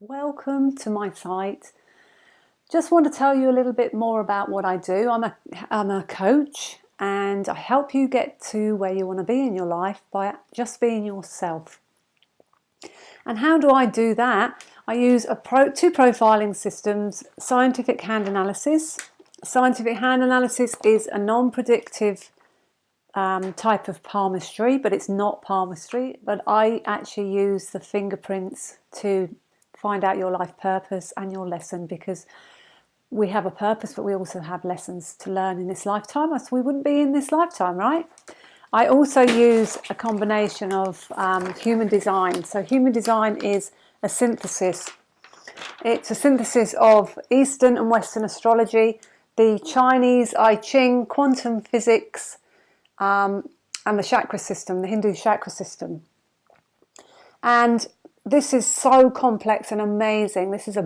Welcome to my site. Just want to tell you a little bit more about what I do. I'm a coach and I help you get to where you want to be in your life by just being yourself. And how do I do that? I use two profiling systems, scientific hand analysis. Scientific hand analysis is a non-predictive type of palmistry, but it's not palmistry. But I actually use the fingerprints to find out your life purpose and your lesson, because we have a purpose, but we also have lessons to learn in this lifetime, else we wouldn't be in this lifetime, right? I also use a combination of human design. So human design is a synthesis. It's a synthesis of Eastern and Western astrology, the Chinese I Ching, quantum physics, and the chakra system, the Hindu chakra system. And this is so complex and amazing. This is the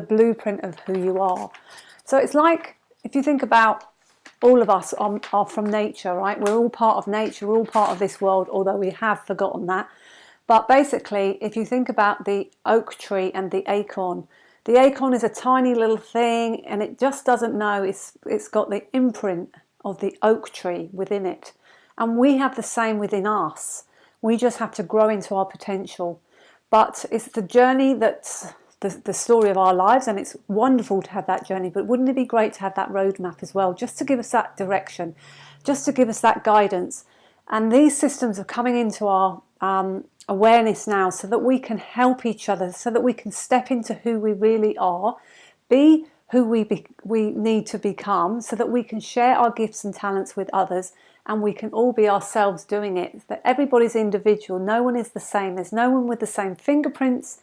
blueprint of who you are. So it's like, if you think about, all of us are from nature, right? We're all part of nature, we're all part of this world, although we have forgotten that. But basically, if you think about the oak tree and the acorn is a tiny little thing, and it just doesn't know it's got the imprint of the oak tree within it. And we have the same within us. We just have to grow into our potential. But it's the journey that's the story of our lives, and it's wonderful to have that journey. But wouldn't it be great to have that roadmap as well, just to give us that direction, just to give us that guidance? And these systems are coming into our awareness now, so that we can help each other, so that we can step into who we really are, be who we need to become, so that we can share our gifts and talents with others, and we can all be ourselves doing it. That everybody's individual, no one is the same. There's no one with the same fingerprints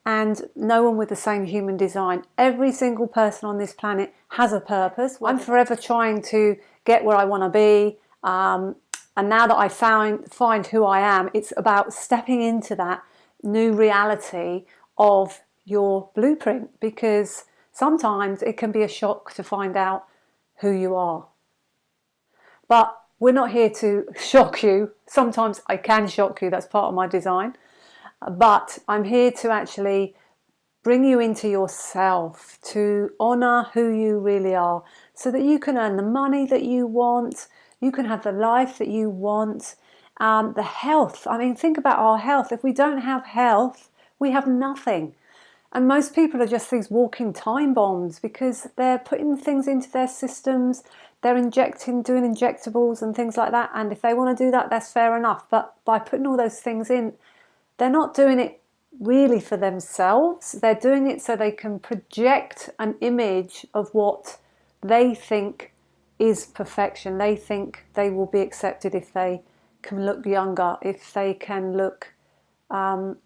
and no one with the same human design. Every single person on this planet has a purpose. I'm forever trying to get where I want to be, and now that I find who I am, it's about stepping into that new reality of your blueprint, because sometimes it can be a shock to find out who you are. But we're not here to shock you. Sometimes I can shock you, that's part of my design. But I'm here to actually bring you into yourself, to honour who you really are, so that you can earn the money that you want, you can have the life that you want, the health. I mean, think about our health. If we don't have health, we have nothing. And most people are just these walking time bombs, because they're putting things into their systems, they're doing injectables and things like that. And if they want to do that, that's fair enough. But by putting all those things in, they're not doing it really for themselves. They're doing it so they can project an image of what they think is perfection. They think they will be accepted if they can look younger, if they can look, for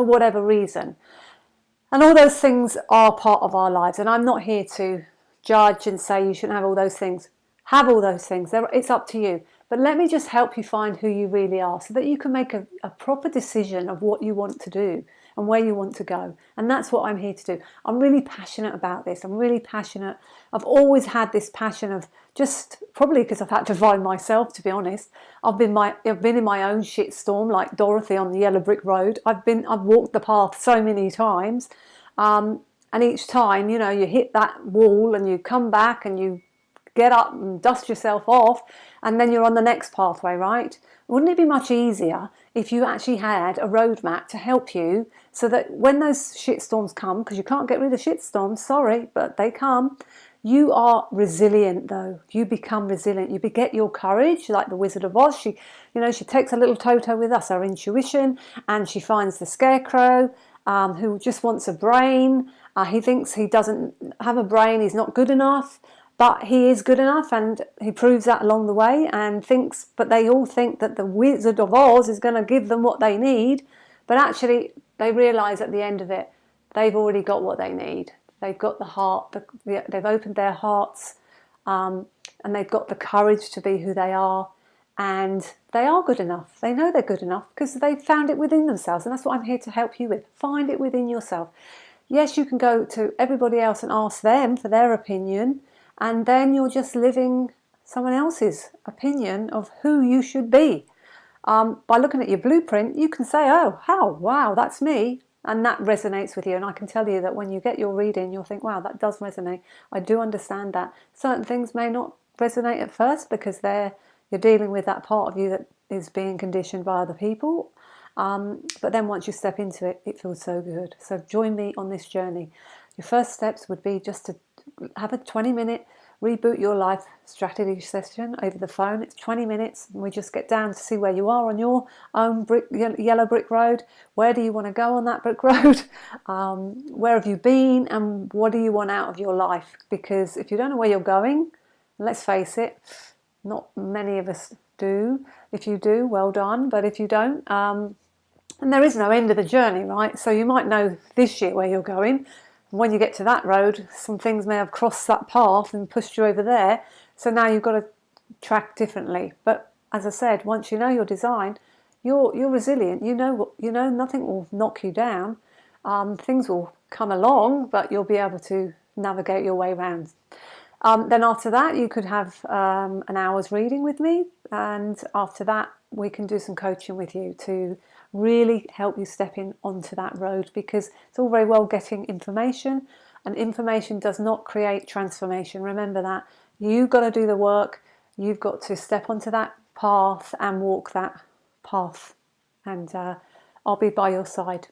whatever reason. And all those things are part of our lives. And I'm not here to judge and say you shouldn't have all those things. Have all those things. It's up to you. But let me just help you find who you really are, so that you can make a proper decision of what you want to do and where you want to go. And that's what I'm here to do. I'm really passionate about this. I'm really passionate. I've always had this passion of, just probably because I've had to find myself, to be honest. I've been in my own shitstorm, like Dorothy on the yellow brick road. I've walked the path so many times. And each time, you hit that wall and you come back and you get up and dust yourself off, and then you're on the next pathway, right? Wouldn't it be much easier if you actually had a roadmap to help you, so that when those shitstorms come, because you can't get rid of shitstorms, sorry, but they come, you are resilient though. You become resilient. You get your courage, like the Wizard of Oz. She takes a little Toto with us, our intuition, and she finds the scarecrow, who just wants a brain. He thinks he doesn't have a brain, he's not good enough. But he is good enough, and he proves that along the way, but they all think that the Wizard of Oz is going to give them what they need. But actually, they realise at the end of it, they've already got what they need. They've got the heart, they've opened their hearts, and they've got the courage to be who they are. And they are good enough. They know they're good enough because they've found it within themselves. And that's what I'm here to help you with. Find it within yourself. Yes, you can go to everybody else and ask them for their opinion, and then you're just living someone else's opinion of who you should be. By looking at your blueprint, you can say, oh, wow, that's me. And that resonates with you. And I can tell you that when you get your reading, you'll think, wow, that does resonate. I do understand that. Certain things may not resonate at first because you're dealing with that part of you that is being conditioned by other people. But then once you step into it, it feels so good. So join me on this journey. Your first steps would be just to have a 20-minute reboot your life strategy session over the phone. It's 20 minutes and we just get down to see where you are on your own yellow brick road. Where do you want to go on that brick road? Where have you been and what do you want out of your life? Because if you don't know where you're going, let's face it, not many of us do. If you do, well done. But if you don't, and there is no end of the journey, right? So you might know this year where you're going. When you get to that road, some things may have crossed that path and pushed you over there. So now you've got to track differently. But as I said, once you know your design, you're resilient. You know nothing will knock you down. Things will come along, but you'll be able to navigate your way around. Then after that, you could have an hour's reading with me, and after that, we can do some coaching with you to really help you step in onto that road, because it's all very well getting information, and information does not create transformation. Remember that. You've got to do the work. You've got to step onto that path and walk that path, and I'll be by your side.